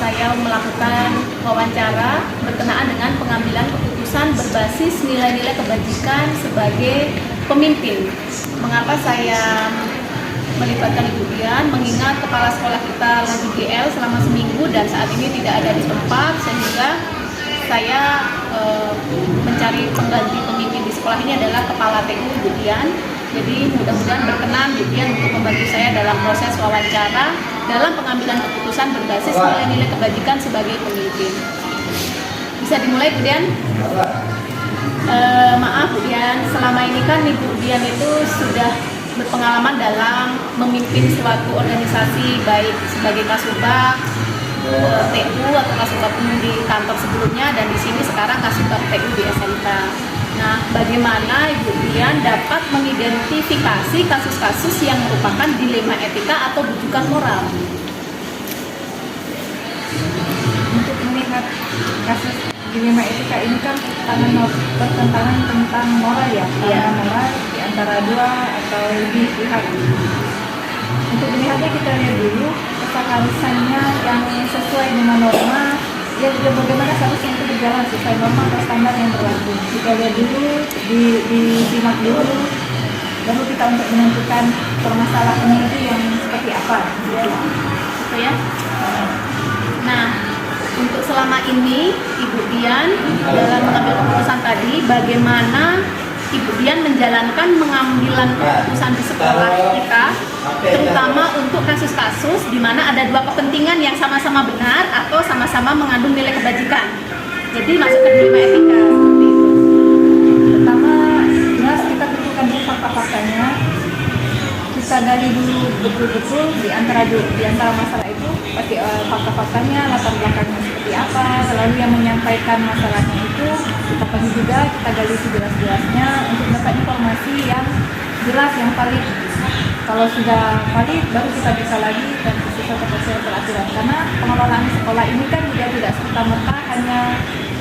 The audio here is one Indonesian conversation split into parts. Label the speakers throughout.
Speaker 1: saya melakukan wawancara berkenaan dengan pengambilan keputusan berbasis nilai-nilai kebajikan sebagai pemimpin. Mengapa saya melibatkan Ibu Dian? Mengingat kepala sekolah kita lagi GL selama seminggu dan saat ini tidak ada di tempat, sehingga saya mencari pengganti pemimpin di sekolah ini adalah kepala TU Ibu Dian. Jadi mudah-mudahan berkenan Bu Dian untuk membantu saya dalam proses wawancara dalam pengambilan keputusan berbasis nilai-nilai kebajikan sebagai pemimpin. Bisa dimulai Bu Dian? Maaf Bu Dian, selama ini kan Ibu Dian itu sudah berpengalaman dalam memimpin suatu organisasi, baik sebagai Kasubag TU atau Kasubag di kantor sebelumnya, dan di sini sekarang Kasubag TU di SMK. Nah, bagaimana Ibu Dian dapat mengidentifikasi kasus-kasus yang merupakan dilema etika atau bujukan moral?
Speaker 2: Untuk melihat kasus dilema etika ini kan pertentangan tentang moral ya, karena moral di antara dua atau lebih pihak. Untuk melihatnya kita lihat dulu keseharusannya yang sesuai dengan norma. Ya, juga bagaimana seharusnya itu berjalan sesuai norma atau standar yang berlaku. Kita lihat dulu, disimak dulu, baru kita untuk menentukan permasalahannya itu yang seperti apa.
Speaker 1: Gitu ya. Nah, untuk selama ini Ibu Dian dalam mengambil keputusan tadi, bagaimana Ibu Dian menjalankan pengambilan keputusan di sekolah kita, terutama untuk kasus-kasus di mana ada dua kepentingan yang sama-sama benar atau sama-sama mengandung nilai kebajikan. Jadi masuk ke dilema etika seperti itu.
Speaker 2: Pertama, jelas kita tentukan dulu fakta-faktanya. Kita gali dulu betul-betul di antara masalah itu pasti fakta-faktanya, latar belakangnya seperti apa, lalu yang menyampaikan masalahnya itu kita panggil juga, kita gali sejelas-jelasnya untuk dapat informasi yang jelas, yang valid. Kalau sudah valid, baru kita bisa lagi dan sesuai peraturan. Karena pengelolaan sekolah ini kan juga tidak serta-merta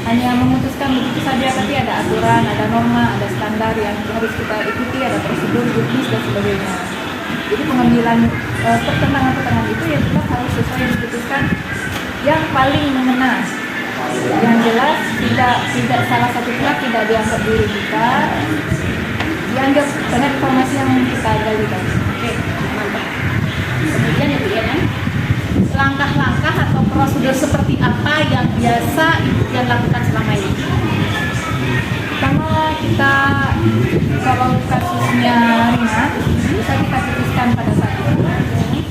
Speaker 2: hanya memutuskan begitu saja, tapi ada aturan, ada norma, ada standar yang harus kita ikuti, ada prosedur, juknis dan sebagainya. Jadi pengambilan pertentangan itu ya kita harus sesuai yang diputuskan yang paling mengena. Yang jelas tidak salah satu pihak tidak dianggap dirugikan, dianggap dengan informasi yang kita gali tadi.
Speaker 1: Oke, mantap. Kemudian Ibu Dian, langkah-langkah atau prosedur seperti apa yang biasa Ibu Dian lakukan selama ini?
Speaker 2: Pertama, kita kalau kasusnya ringan bisa kita putuskan pada saat itu.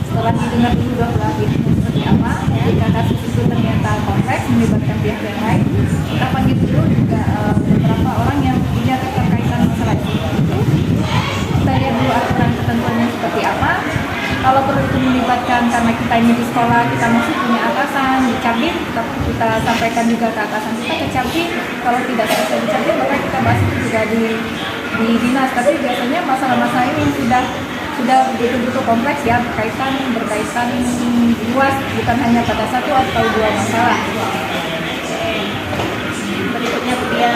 Speaker 2: Setelah didengar dulu dua belah pihak seperti apa. Jika kasus itu ternyata kompleks melibatkan pihak yang lain, kita panggil dulu juga beberapa orang yang punya keterkaitan masalah itu. Kita lihat dulu aturan ketentuannya seperti apa. Kalau perlu itu melibatkan, karena kita ini di sekolah, kita masih punya atasan, dicabit, kita sampaikan juga ke atasan kita, kecabit. Kalau tidak selesai dicabit, maka kita bahas itu juga di dinas. Tapi biasanya masalah-masalah ini sudah betul-betul kompleks ya, berkaitan luas, bukan hanya pada satu atau dua masalah.
Speaker 1: Berikutnya Bu Dian,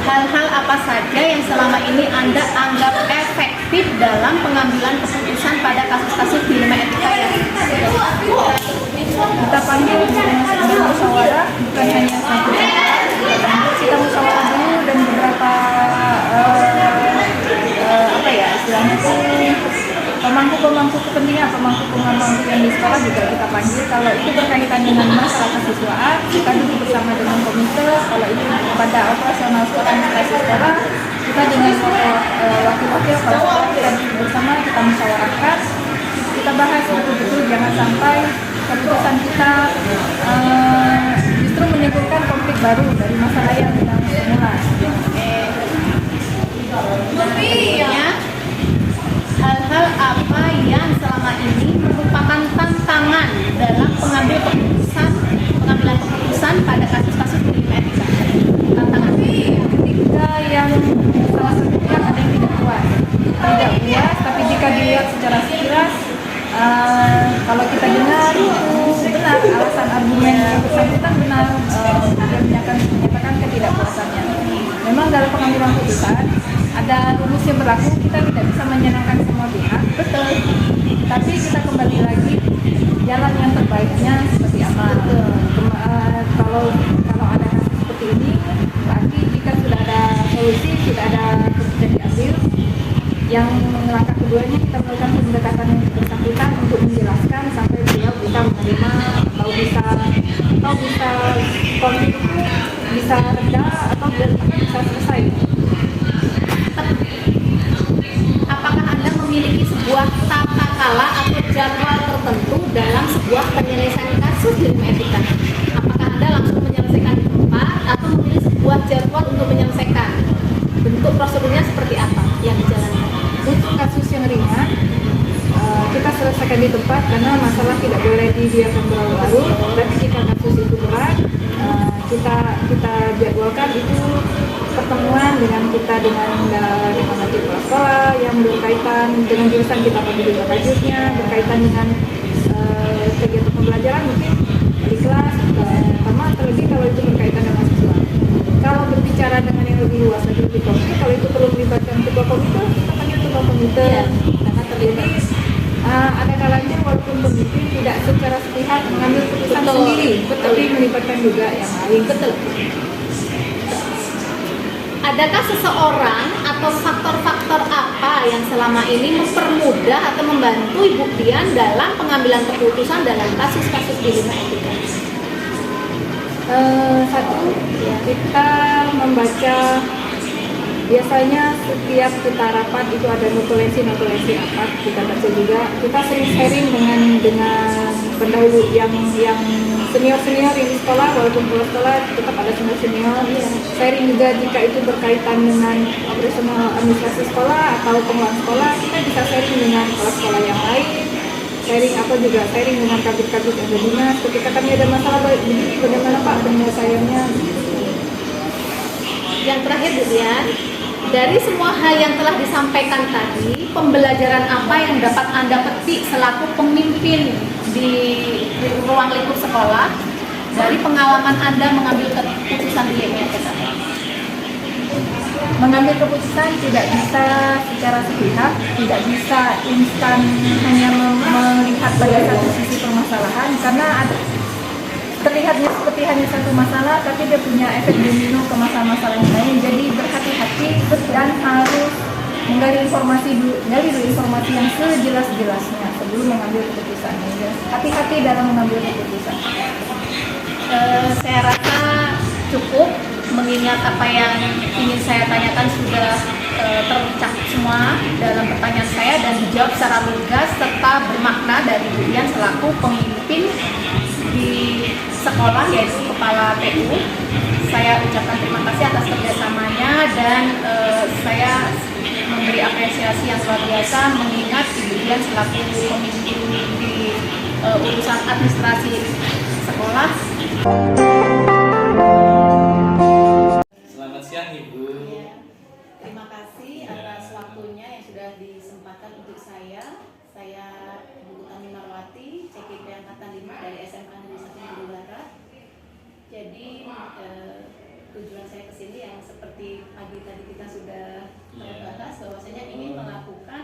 Speaker 1: hal-hal apa saja yang selama ini Anda anggap efektif dalam pengambilan keputusan pada kasus-kasus dilema etika yang
Speaker 2: Kita panggil dengan musyawarah, bukan hanya satu orang. Kita musyawarah dulu dan beberapa istilahnya itu pemangku kepentingan, pemangku yang di sekolah juga kita panggil. Kalau itu berkaitan dengan masalah kesiswaan, kita duduk bersama dengan komite. Kalau itu pada operasional sekolah, kita dengan wakil-wakil kepala sekolah kita duduk bersama, kita musyawarahkan, kita bahas betul-betul, jangan sampai keputusan kita justru menimbulkan konflik baru dari masalah yang kita semula.
Speaker 1: Hal-hal apa yang selama ini merupakan tantangan dalam pengambilan keputusan pada kasus-kasus dilema etika? Tantangan
Speaker 2: Ketika yang salah satunya ada yang tidak puas, tapi jika dilihat secara sekilas, kalau kita dengar itu benar, alasan argumen yang bersangkutan benar, dia menyatakan ketidakpuasannya. Memang dalam pengambilan keputusan ada rumus yang berlaku, kita tidak bisa menyenangkan semua pihak, betul. Tapi kita kembali lagi jalan yang terbaiknya seperti apa. berarti jika sudah ada solusi, sudah ada keputusan diambil, yang langkah keduanya kita melakukan pendekatan yang bersangkutan untuk menjelaskan sampai beliau bisa menerima atau bisa konflik itu bisa reda atau bisa selesai.
Speaker 1: Apakah Anda memiliki sebuah tata kala atau jadwal tertentu dalam sebuah penyelesaian kasus di ilmu etika? Apakah Anda langsung menyelesaikan di tempat atau memilih sebuah jadwal untuk menyelesaikan? Bentuk prosedurnya seperti apa yang dijalankan?
Speaker 2: Untuk kasus yang ringan, kita selesaikan di tempat karena masalah tidak boleh dibiarkan berlarut-larut. Tapi jika kasus itu berat, kita jadwalkan itu pertemuan dengan nanti kepala sekolah yang berkaitan dengan jurusan kita apabila juga kasusnya berkaitan dengan kegiatan pembelajaran mungkin di kelas, sama terlebih kalau itu berkaitan dengan siswa. Kalau berbicara dengan yang lebih luas lagi lebih komite, kalau itu perlu melibatkan ketua komite, kita panggil ketua komite. Karena terjadi ada kalanya walaupun pemimpin tidak secara sepihak mengambil keputusan sendiri, tapi melibatkan juga yang lain.
Speaker 1: Betul. Adakah seseorang atau faktor-faktor apa yang selama ini mempermudah atau membantu Ibu Dian dalam pengambilan keputusan dalam kasus-kasus di ilmu etika?
Speaker 2: Satu, kita membaca, biasanya setiap kita rapat itu ada notulensi apa kita baca juga. Kita sering sharing dengan pendahulu yang senior yang di sekolah, walaupun di sekolah tetap ada senior. Sharing juga jika itu berkaitan dengan operasional administrasi sekolah atau pengelolaan sekolah, kita bisa sharing dengan kepala sekolah yang lain. Sharing dengan kabit-kabit yang ada dinas. Ketika kami ada masalah begini, bagaimana Pak penyelesaiannya?
Speaker 1: Yang terakhir Bu Dian, dari semua hal yang telah disampaikan tadi, pembelajaran apa yang dapat Anda petik selaku pemimpin di ruang lingkup sekolah dari pengalaman Anda mengambil keputusan di ilmu etika?
Speaker 2: Mengambil keputusan tidak bisa secara sepihak, tidak bisa instan hanya melihat pada satu sisi permasalahan, karena terlihatnya seperti hanya satu masalah, tapi dia punya efek domino ke masalah-masalah yang lain. Jadi berhati-hati dan harus menggali dulu informasi yang sejelas-jelasnya sebelum mengambil keputusan. Hati-hati dalam mengambil keputusan.
Speaker 1: Saya rasa cukup, mengingat apa yang ingin saya tanyakan sudah tercakup semua dalam pertanyaan saya dan dijawab secara lugas serta bermakna dari Bu Dian selaku pemimpin di sekolah, yaitu kepala TU. Saya ucapkan terima kasih atas kerjasamanya dan saya memberi apresiasi yang luar biasa mengingat Ibu Dian selaku pemimpin di urusan administrasi sekolah.
Speaker 3: Selamat siang Ibu.
Speaker 1: Terima kasih atas waktunya yang sudah disempatkan untuk saya. Saya Ibu Tami Marwati, CKP Angkatan 5 dari SMK Negeri 1 Bandung Barat. Jadi tujuan saya ke sini yang seperti pagi tadi kita sudah bahas bahwasanya ingin melakukan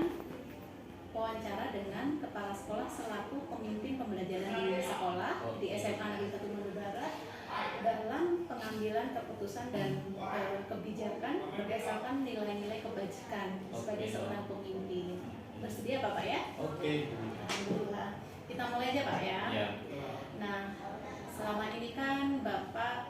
Speaker 1: wawancara dengan kepala sekolah selaku pemimpin pembelajaran di sekolah di SMK Negeri 1 Bandung Barat dalam pengambilan keputusan dan kebijakan berdasarkan nilai-nilai kebajikan sebagai seorang pemimpin. Bersedia Bapak ya?
Speaker 3: Oke.
Speaker 1: Alhamdulillah. Kita mulai aja Pak ya.
Speaker 3: Ya.
Speaker 1: Nah, selama ini kan Bapak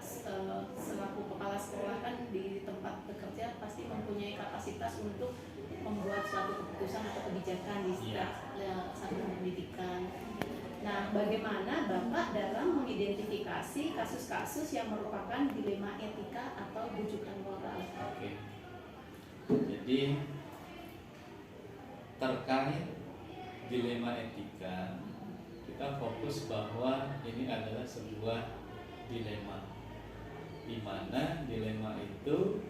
Speaker 1: selaku kepala sekolah kan di tempat bekerja pasti mempunyai kapasitas untuk membuat suatu keputusan atau kebijakan di setiap satuan pendidikan. Nah, bagaimana Bapak dalam mengidentifikasi kasus-kasus yang merupakan dilema etika atau bujukan moral?
Speaker 3: Oke. Jadi terkait dilema etika, kita fokus bahwa ini adalah sebuah dilema, di mana dilema itu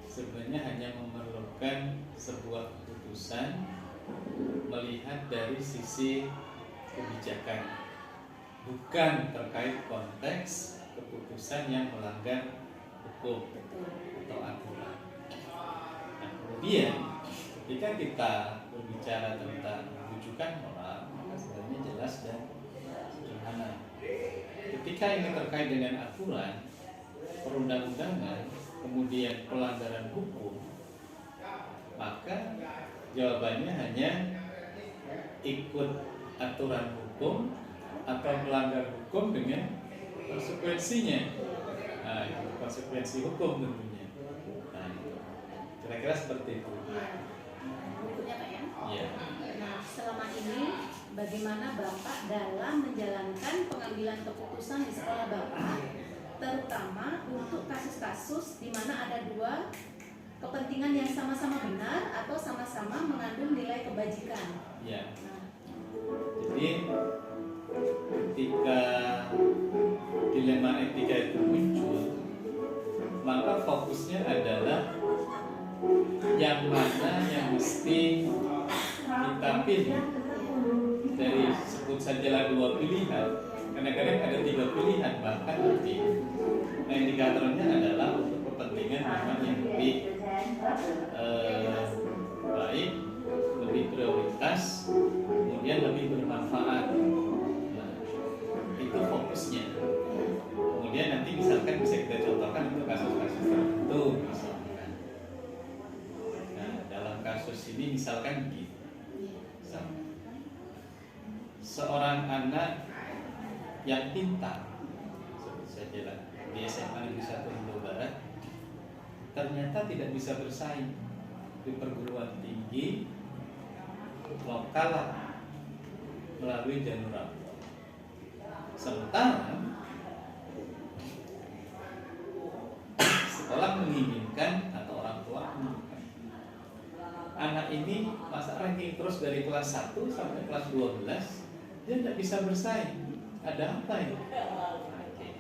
Speaker 3: sebenarnya hanya memerlukan sebuah keputusan melihat dari sisi kebijakan, bukan terkait konteks keputusan yang melanggar hukum atau aturan. Nah, kemudian ketika kita berbicara tentang rujukan moral, maka sebenarnya jelas dan sederhana. Ketika ini terkait dengan aturan perundang-undangan, kemudian pelanggaran hukum, maka jawabannya hanya ikut aturan hukum atau melanggar hukum dengan konsekuensinya. Nah, itu konsekuensi hukum tentunya. Nah, kira-kira seperti itu.
Speaker 1: Bukunya Pak ya?
Speaker 3: Iya.
Speaker 1: Nah, selama ini bagaimana Bapak dalam menjalankan pengambilan keputusan di sekolah Bapak, terutama untuk kasus-kasus di mana ada dua kepentingan yang sama-sama benar atau sama-sama mengandung nilai kebajikan.
Speaker 3: Ya.
Speaker 1: Nah,
Speaker 3: Jadi ketika dilema etika itu muncul, maka fokusnya adalah yang mana yang mesti kita pilih. Dari sebut sajalah dua pilihan, kadang-kadang ada 3 pilihan bahkan lebih. Nah, indikatornya adalah untuk kepentingan mana yang lebih baik, lebih prioritas, kemudian lebih bermanfaat. Nah, itu fokusnya. Kemudian nanti misalkan bisa kita contohkan untuk kasus-kasus tertentu misalkan. Nah, dalam kasus ini misalkan begini. Misalkan, seorang anak yang pintar, sebut sajalah di SMA Negeri 1 Indo Barat, ternyata tidak bisa bersaing di perguruan tinggi lokal melalui jalur rapor. Sementara sekolah menginginkan atau orang tua menginginkan anak ini masa ranking terus dari kelas 1 sampai kelas 12 dia tidak bisa bersaing. Ada apa ya?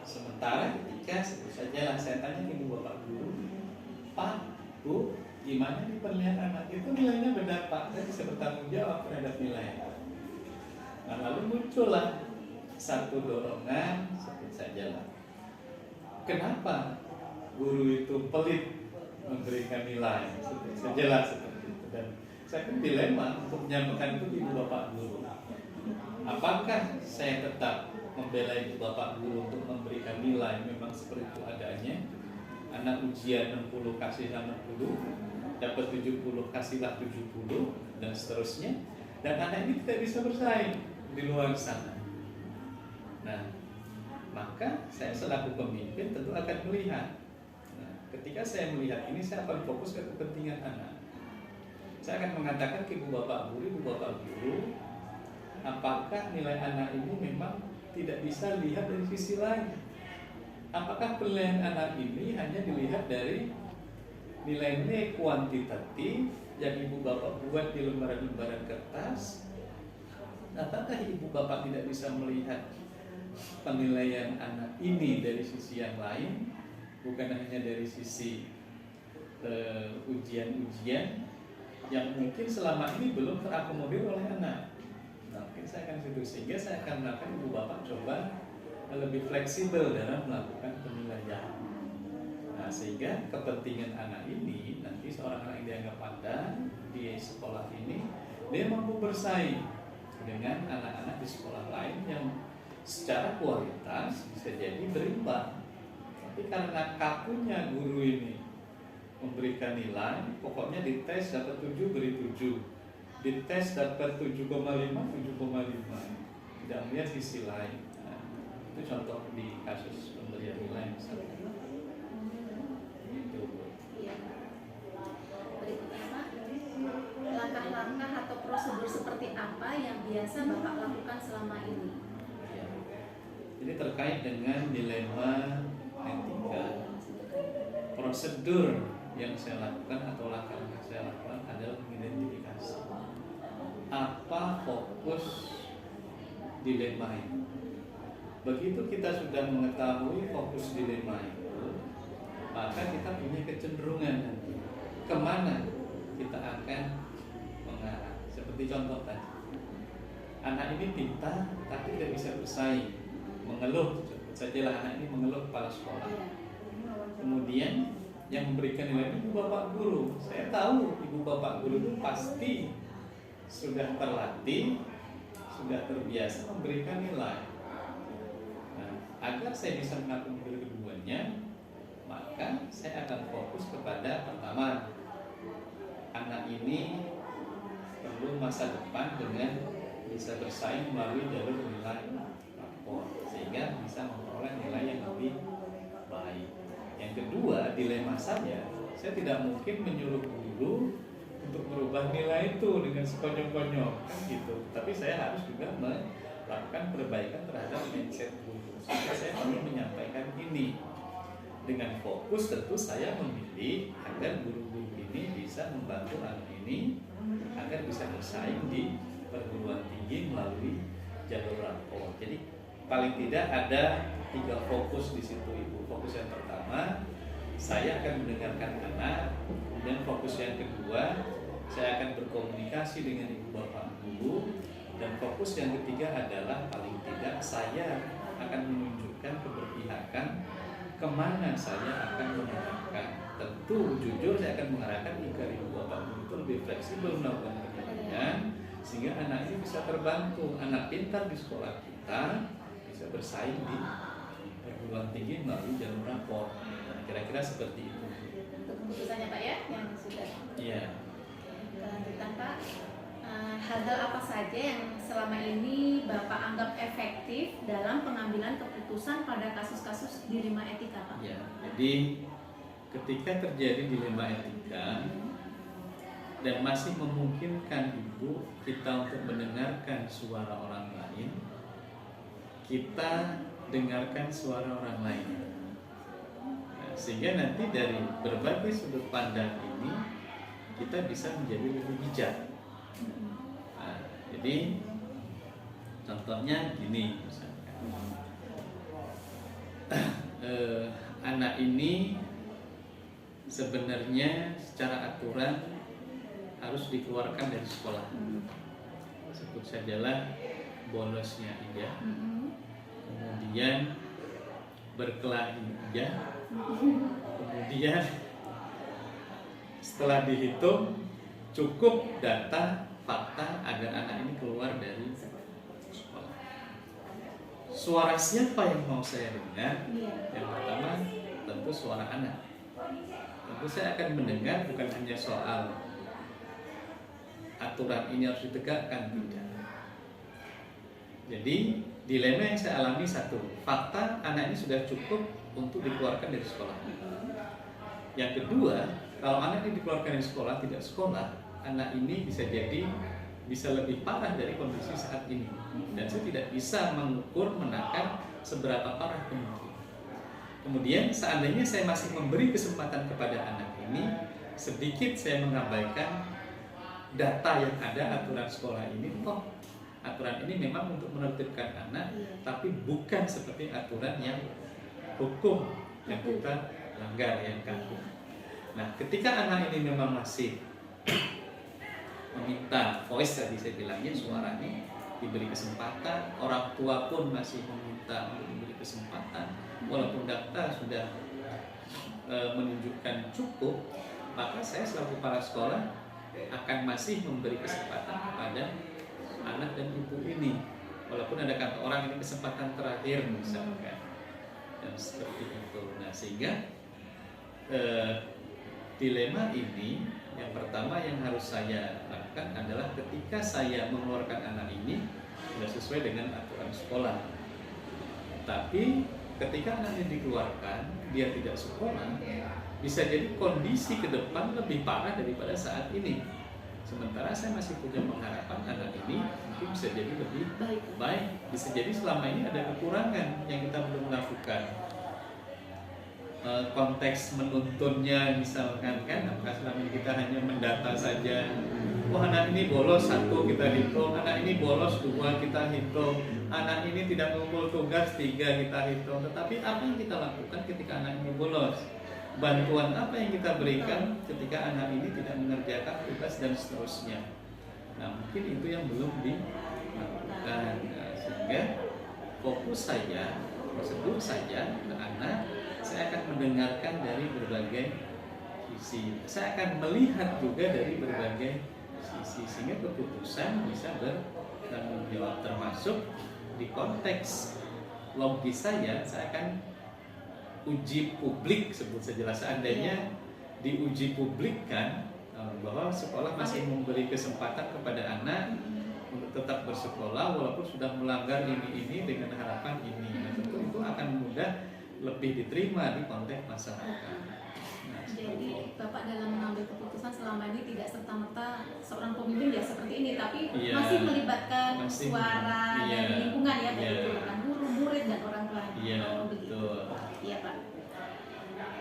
Speaker 3: Sementara ketika sebut sajalah saya tanya ibu bapak guru, Pak, Bu, gimana nih penilaian anak itu, nilainya benar Pak, saya bisa bertanggung jawab terhadap nilai. Nah, lalu muncullah satu dorongan, sebut sajalah, kenapa guru itu pelit memberikan nilai, sebut sajalah seperti itu. Dan saya pun dilema untuk menyampaikan itu ke ibu bapak guru. Apakah saya tetap membela ibu bapak guru untuk memberikan nilai memang seperti itu adanya? Anak ujian 60 kasihlah 60, dapat 70 kasihlah 70, dan seterusnya. Dan anak ini tidak bisa bersaing di luar sana. Nah, maka saya selaku pemimpin tentu akan melihat. Nah, ketika saya melihat ini, saya akan fokus ke kepentingan anak. Saya akan mengatakan ke ibu bapak guru, apakah nilai anak ini memang tidak bisa dilihat dari sisi lain? Apakah penilaian anak ini hanya dilihat dari nilai-nilai kuantitatif yang ibu bapak buat di lembaran-lembaran kertas? Apakah ibu bapak tidak bisa melihat penilaian anak ini dari sisi yang lain, bukan hanya dari sisi ujian-ujian yang mungkin selama ini belum terakomodir oleh anak? Nah, mungkin saya akan situ, sehingga saya akan melakukan ibu bapak coba lebih fleksibel dalam melakukan penilaian. Nah, sehingga kepentingan anak ini nanti seorang anak yang dianggap pandang di sekolah ini, dia mampu bersaing dengan anak-anak di sekolah lain yang secara kualitas bisa jadi berimbang. Tapi karena kakunya guru ini memberikan nilai, pokoknya di tes dapat 7 beri 7, di tes dapat 7,5, tidak melihat sisi lain. Nah, itu contoh di kasus pemberian nilai misalnya. Itu.
Speaker 1: iya. Berikutnya Pak, langkah-langkah atau prosedur seperti apa yang biasa Bapak lakukan selama ini?
Speaker 3: Ya. Jadi terkait dengan dilema etika, prosedur yang saya lakukan atau langkah-langkah saya lakukan adalah mengidentifikasi apa fokus dilema itu. Begitu kita sudah mengetahui fokus dilema itu, maka kita punya kecenderungan nanti kemana kita akan mengarah. Seperti contoh tadi, anak ini pintar tapi tidak bisa bersaing, mengeluh, sebut sajalah anak ini mengeluh kepala sekolah. Kemudian yang memberikan nilai ibu bapak guru. Saya tahu ibu bapak guru itu pasti sudah terlatih, sudah terbiasa memberikan nilai. Nah, agar saya bisa mengakomodir keduanya, maka saya akan fokus kepada pertama, anak ini perlu masa depan dengan bisa bersaing melalui jalur nilai rapor sehingga bisa memperoleh nilai yang lebih baik. Yang kedua, dilema saya tidak mungkin menyuruh guru untuk merubah nilai itu dengan sekonyong-konyong kan gitu. Tapi saya harus juga melakukan perbaikan terhadap mindset guru. Sehingga saya perlu menyampaikan ini dengan fokus. Tentu saya memilih agar guru-guru ini bisa membantu anak ini agar bisa bersaing di perguruan tinggi melalui jalur rapor. Jadi paling tidak ada 3 fokus di situ Ibu. Fokus yang pertama, saya akan mendengarkan anak. Kemudian fokus yang kedua, saya akan berkomunikasi dengan ibu bapak guru. Dan fokus yang ketiga adalah paling tidak saya akan menunjukkan keberpihakan kemana saya akan mengarahkan. Tentu jujur saya akan mengarahkan agar ibu bapak guru itu lebih fleksibel melakukan penilaian sehingga anak ini bisa terbantu. Anak pintar di sekolah kita bisa bersaing di perguruan tinggi melalui jalur rapor. Kira-kira seperti itu.
Speaker 1: Untuk keputusannya Pak ya, yang sudah.
Speaker 3: Iya.
Speaker 1: Kelanjutan Pak, hal-hal apa saja yang selama ini Bapak anggap efektif dalam pengambilan keputusan pada kasus-kasus dilema etika Pak?
Speaker 3: Ya, jadi ketika terjadi dilema etika dan masih memungkinkan ibu kita untuk mendengarkan suara orang lain, kita dengarkan suara orang lain. Sehingga nanti dari berbagai sudut pandang ini kita bisa menjadi lebih bijak. Nah, jadi contohnya gini misalkan, anak ini sebenarnya secara aturan harus dikeluarkan dari sekolah. Sebut sajalah bolosnya iya, kemudian berkelahi iya, kemudian setelah dihitung cukup data fakta agar anak ini keluar dari sekolah. Suara siapa yang mau saya dengar? Yang pertama tentu suara anak. Tentu saya akan mendengar bukan hanya soal aturan ini harus ditegakkan, tidak. Jadi dilema yang saya alami satu, fakta anak ini sudah cukup untuk dikeluarkan dari sekolah. Yang kedua, kalau anak ini dikeluarkan dari sekolah, tidak sekolah, anak ini bisa jadi bisa lebih parah dari kondisi saat ini. Dan saya tidak bisa mengukur, menakar seberapa parah kemungkinan. Kemudian seandainya saya masih memberi kesempatan kepada anak ini, sedikit saya mengabaikan data yang ada aturan sekolah ini. Toh aturan ini memang untuk menertibkan anak, tapi bukan seperti aturan yang hukum yang kita langgar, yang kaku. Nah, ketika anak ini memang masih meminta voice, tadi saya bilangnya suaranya diberi kesempatan, orang tua pun masih meminta untuk diberi kesempatan, walaupun data sudah menunjukkan cukup, maka saya selaku kepala sekolah akan masih memberi kesempatan kepada anak dan ibu ini, walaupun ada kata orang ini kesempatan terakhir misalkan, dan seperti itu. Nah, sehingga dilema ini yang pertama yang harus saya lakukan adalah ketika saya mengeluarkan anak ini sudah sesuai dengan aturan sekolah. Tapi ketika anak ini dikeluarkan, dia tidak sekolah, bisa jadi kondisi ke depan lebih parah daripada saat ini. Sementara saya masih punya pengharapan anak ini mungkin bisa jadi lebih baik. Bisa jadi selama ini ada kekurangan yang kita belum lakukan. Konteks menuntunnya misalkan kan, apakah selama ini kita hanya mendata saja. Oh, anak ini bolos 1 kita hitung, anak ini bolos 2 kita hitung, anak ini tidak mengumpul tugas 3 kita hitung. Tetapi apa yang kita lakukan ketika anak ini bolos? Bantuan apa yang kita berikan ketika anak ini tidak mengerjakan tugas dan seterusnya. Nah, mungkin itu yang belum dilakukan. Sehingga fokus saya, prosedur saja ke anak, saya akan mendengarkan dari berbagai sisi. Saya akan melihat juga dari berbagai sisi, sehingga keputusan bisa bertanggung jawab, termasuk di konteks logis saya akan uji publik, sebut saja seandainya diuji publik kan, bahwa sekolah masih memberi kesempatan kepada anak untuk tetap bersekolah walaupun sudah melanggar ini dengan harapan ini. Nah, tentu itu akan mudah lebih diterima di konteks masyarakat. Nah,
Speaker 1: Jadi Bapak dalam mengambil keputusan selama ini tidak serta-merta seorang pemimpin ya seperti ini, tapi masih melibatkan suara dan lingkungan ya, dari guru, murid dan orang tua.
Speaker 3: Iya,
Speaker 1: Begitu.
Speaker 3: betul.
Speaker 1: Iya Pak.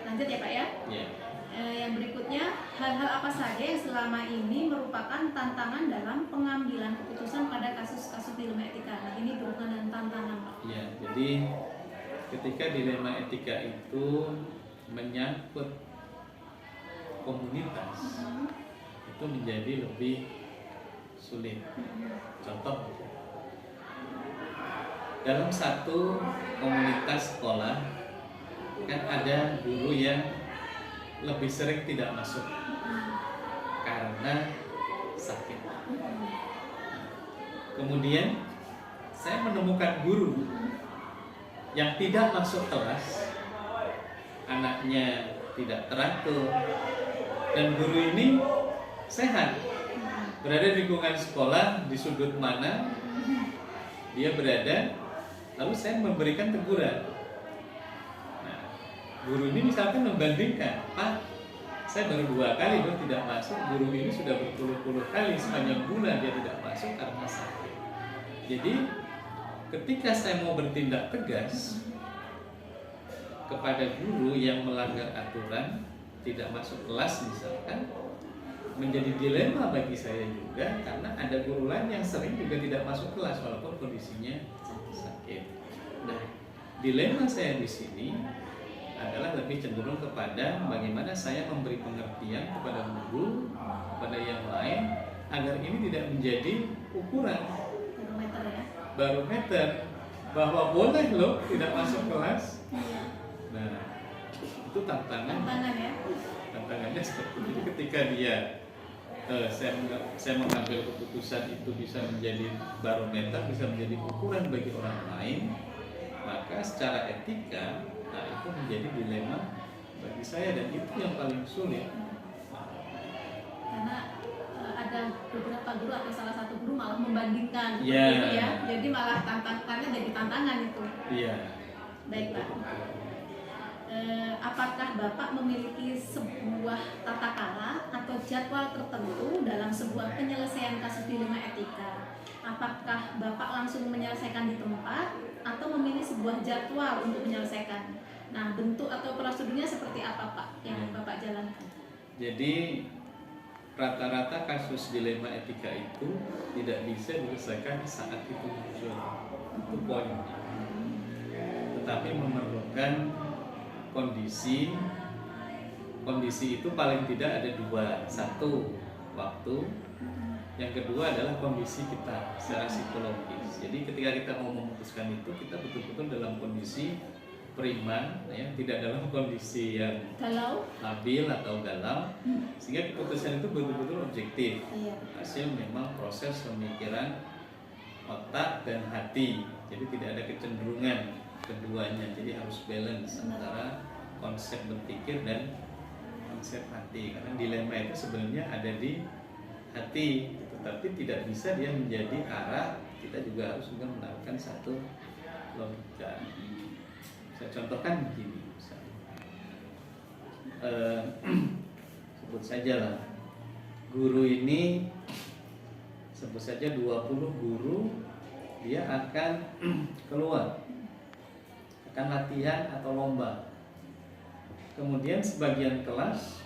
Speaker 1: Lanjut ya Pak ya.
Speaker 3: Iya.
Speaker 1: Yang berikutnya, hal-hal apa saja yang selama ini merupakan tantangan dalam pengambilan keputusan pada kasus-kasus dilema etika? Nah, ini berhubungan dengan tantangan Pak.
Speaker 3: Iya, jadi ketika dilema etika itu menyangkut komunitas, itu menjadi lebih sulit. Contoh, dalam satu komunitas sekolah kan ada guru yang lebih sering tidak masuk karena sakit. Kemudian saya menemukan guru yang tidak masuk kelas, anaknya tidak teratur, dan guru ini sehat, berada di lingkungan sekolah, di sudut mana dia berada, lalu saya memberikan teguran. Nah, guru ini misalkan membandingkan, Pak, saya baru 2 kali loh tidak masuk, guru ini sudah berpuluh-puluh kali sepanjang bulan dia tidak masuk karena sakit. Jadi ketika saya mau bertindak tegas kepada guru yang melanggar aturan, tidak masuk kelas misalkan, menjadi dilema bagi saya juga, karena ada guru lain yang sering juga tidak masuk kelas walaupun kondisinya sakit. Nah, dilema saya di sini adalah lebih cenderung kepada bagaimana saya memberi pengertian kepada guru, kepada yang lain, agar ini tidak menjadi ukuran barometer bahwa boleh loh tidak masuk kelas. Nah, itu tantangan ya. Tantangannya seperti itu. Ketika dia saya mengambil keputusan itu bisa menjadi barometer, bisa menjadi ukuran bagi orang lain, maka secara etika itu menjadi dilema bagi saya, dan itu yang paling sulit.
Speaker 1: Karena ada beberapa guru atau salah satu guru malah membandingkan
Speaker 3: itu
Speaker 1: ya, jadi malah tantangannya jadi tantangan itu.
Speaker 3: Iya.
Speaker 1: Baik Pak. Apakah Bapak memiliki sebuah tata cara atau jadwal tertentu dalam sebuah penyelesaian kasus dilema etika? Apakah Bapak langsung menyelesaikan di tempat atau memilih sebuah jadwal untuk menyelesaikan? Nah, bentuk atau prosedurnya seperti apa Pak yang Bapak jalankan?
Speaker 3: Jadi rata-rata kasus dilema etika itu tidak bisa diselesaikan saat itu muncul, itu poinnya. Tetapi memerlukan kondisi itu paling tidak ada 2. Satu, waktu. Yang kedua adalah kondisi kita secara psikologis. Jadi ketika kita mau memutuskan itu, kita betul-betul dalam kondisi prima, ya, tidak dalam kondisi yang labil atau galau, sehingga keputusan itu betul-betul objektif. Hasil memang proses pemikiran otak dan hati. Jadi tidak ada kecenderungan keduanya. Jadi harus balance antara konsep berpikir dan konsep hati. Karena dilema itu sebenarnya ada di hati, tetapi tidak bisa dia menjadi arah. Kita juga harus juga menaruhkan satu logika. Saya contohkan begini, misalnya. Sebut saja lah, guru ini, sebut saja 20 guru, dia akan keluar, akan latihan atau lomba. Kemudian sebagian kelas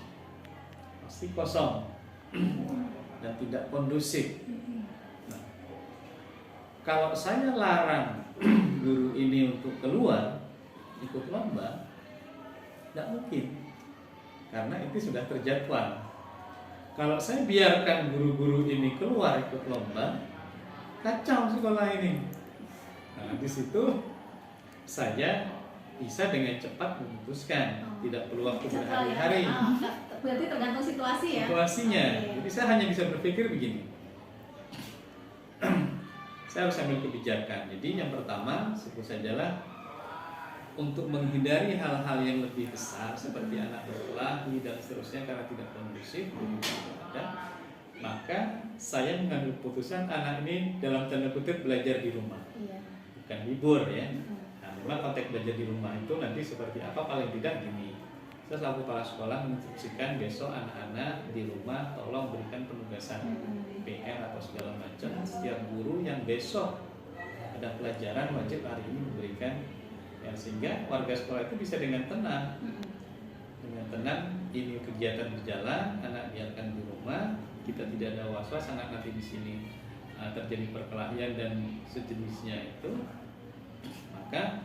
Speaker 3: pasti kosong dan tidak kondusif. Nah, kalau saya larang guru ini untuk keluar ikut lomba, tidak mungkin, karena itu sudah terjadwal. Kalau saya biarkan guru-guru ini keluar ikut lomba, kacau sekolah ini. Nah, di situ saya bisa dengan cepat memutuskan, tidak perlu waktu berhari-hari.
Speaker 1: Berarti tergantung situasi ya.
Speaker 3: Situasinya. Jadi saya hanya bisa berpikir begini. Saya harus ambil kebijakan. Jadi yang pertama, sebut sajalah untuk menghindari hal-hal yang lebih besar seperti anak berkelahi dan seterusnya karena tidak kondusif, ada, maka saya mengambil keputusan anak ini dalam tanda kutip belajar di rumah,
Speaker 1: Iya.
Speaker 3: bukan libur ya. Nah, memang konteks belajar di rumah itu nanti seperti apa, paling tidak gini. Saya selaku kepala sekolah menginstruksikan besok anak-anak di rumah tolong berikan penugasan PR atau segala macam. Setiap guru yang besok ada pelajaran wajib hari ini memberikan, ya, sehingga warga sekolah itu bisa dengan tenang, ini kegiatan berjalan, anak biarkan di rumah, kita tidak ada was-was anak nanti di sini terjadi perkelahian dan sejenisnya itu, maka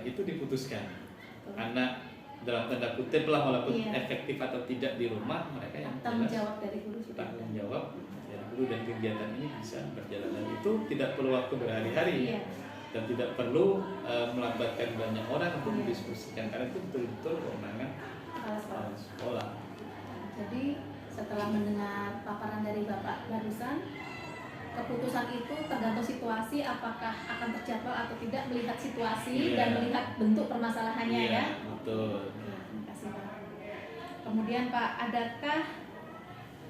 Speaker 3: itu diputuskan. Anak dalam tanda kutip lah, walaupun efektif atau tidak di rumah, mereka yang
Speaker 1: tanggung jawab dari guru sudah
Speaker 3: tanggung jawab dari guru, dan kegiatan ini bisa berjalan, dan itu tidak perlu waktu berhari-hari dan tidak perlu melambatkan banyak orang untuk mendiskusikan, karena itu betul-betul kewenangan kepala sekolah.
Speaker 1: Jadi setelah mendengar paparan dari Bapak barusan, keputusan itu tergantung situasi, apakah akan terjadwal atau tidak, melihat situasi dan melihat bentuk permasalahannya ya.
Speaker 3: Betul.
Speaker 1: Ya, terima kasih Pak. Kemudian Pak, adakah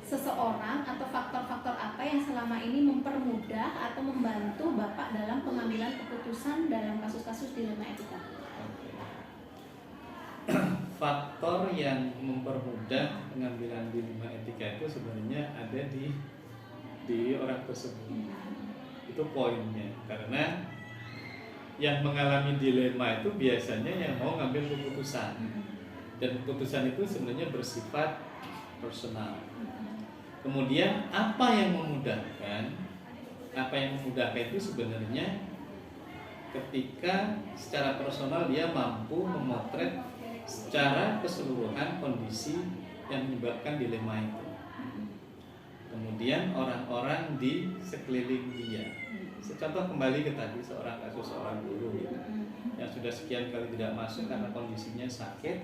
Speaker 1: seseorang atau faktor-faktor apa yang selama ini mempermudah atau membantu Bapak dalam pengambilan keputusan dalam kasus-kasus dilema etika?
Speaker 3: Faktor yang mempermudah pengambilan dilema etika itu sebenarnya ada di orang tersebut. Itu poinnya, karena yang mengalami dilema itu biasanya yang mau ngambil keputusan, dan keputusan itu sebenarnya bersifat personal. Kemudian apa yang memudahkan? Apa yang memudahkan itu sebenarnya ketika secara personal dia mampu memotret secara keseluruhan kondisi yang menyebabkan dilema itu. Kemudian orang-orang di sekeliling dia. Contoh kembali ke tadi seorang kasus seorang guru yang sudah sekian kali tidak masuk karena kondisinya sakit.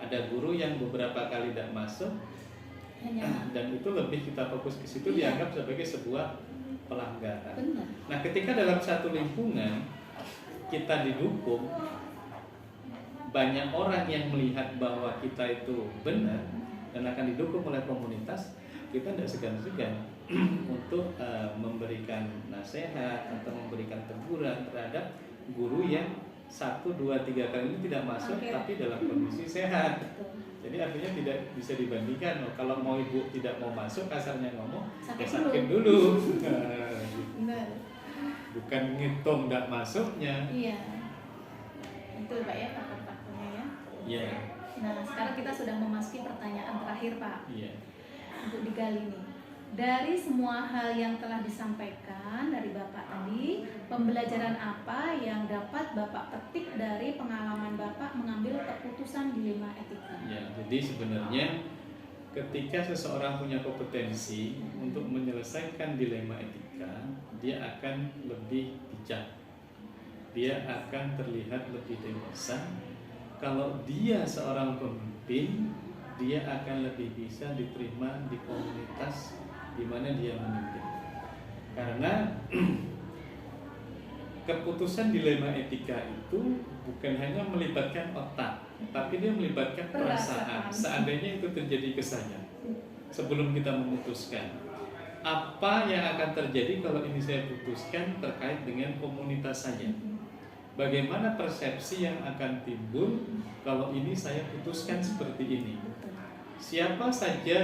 Speaker 3: Ada guru yang beberapa kali tidak masuk, dan itu lebih kita fokus ke situ dianggap sebagai sebuah pelanggaran.
Speaker 1: Benar.
Speaker 3: Nah, ketika dalam satu lingkungan kita didukung, banyak orang yang melihat bahwa kita itu benar dan akan didukung oleh komunitas, kita tidak segan-segan untuk memberikan nasihat atau memberikan teguran terhadap guru yang 1, 2, 3 kali ini tidak masuk tapi dalam kondisi sehat. Jadi artinya tidak bisa dibandingkan. Kalau mau ibu tidak mau masuk, kasarnya ngomong, sakit dulu.
Speaker 1: Benar.
Speaker 3: Bukan ngitung tidak masuknya.
Speaker 1: Iya. Itu Pak ya, faktor-faktornya ya.
Speaker 3: Iya.
Speaker 1: Nah, sekarang kita sudah memasuki pertanyaan terakhir Pak.
Speaker 3: Iya.
Speaker 1: Untuk digali nih. Dari semua hal yang telah disampaikan dari Bapak tadi, pembelajaran apa yang dapat Bapak petik dari pengalaman Bapak mengambil keputusan dilema etika?
Speaker 3: Ya, jadi sebenarnya ketika seseorang punya kompetensi untuk menyelesaikan dilema etika, dia akan lebih bijak. Dia akan terlihat lebih dewasa. Kalau dia seorang pemimpin, dia akan lebih bisa diterima di komunitas di mana dia memimpin. Karena keputusan dilema etika itu bukan hanya melibatkan otak, tapi dia melibatkan perasaan. Seandainya itu terjadi ke saya, sebelum kita memutuskan, apa yang akan terjadi kalau ini saya putuskan terkait dengan komunitas saya? Bagaimana persepsi yang akan timbul kalau ini saya putuskan seperti ini? Siapa saja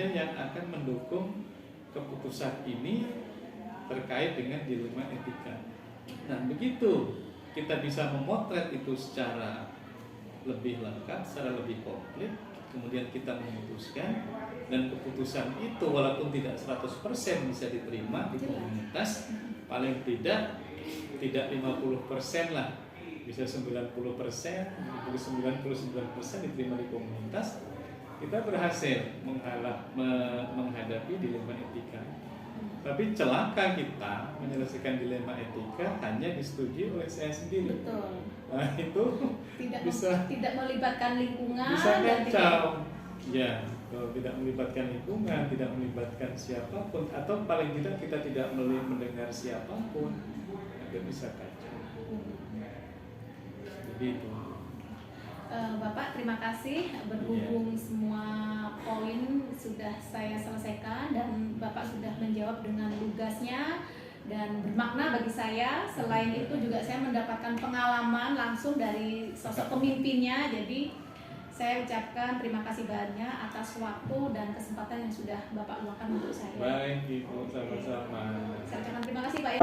Speaker 3: yang akan mendukung keputusan ini terkait dengan dilema etika. Nah, begitu kita bisa memotret itu secara lebih lengkap, secara lebih komplit, kemudian kita memutuskan, dan keputusan itu walaupun tidak 100% bisa diterima di komunitas, paling tidak 50% lah, bisa 90%, 99% diterima di komunitas, kita berhasil menghadapi dilema etika. Tapi celaka kita menyelesaikan dilema etika hanya disetujui oleh saya sendiri.
Speaker 1: Betul.
Speaker 3: Nah, itu
Speaker 1: tidak melibatkan lingkungan
Speaker 3: bisa
Speaker 1: dan
Speaker 3: kacau. Ya, kalau tidak melibatkan lingkungan, tidak melibatkan siapapun, atau paling tidak kita tidak mendengar siapapun, itu bisa kacau. Gitu.
Speaker 1: Bapak, terima kasih. Berhubung semua poin sudah saya selesaikan dan Bapak sudah menjawab dengan lugasnya dan bermakna bagi saya. Selain itu juga saya mendapatkan pengalaman langsung dari sosok pemimpinnya. Jadi saya ucapkan terima kasih banyak atas waktu dan kesempatan yang sudah Bapak luangkan untuk saya.
Speaker 3: Baik, Ibu, sama-sama.
Speaker 1: Saya ucapkan terima kasih Pak ya.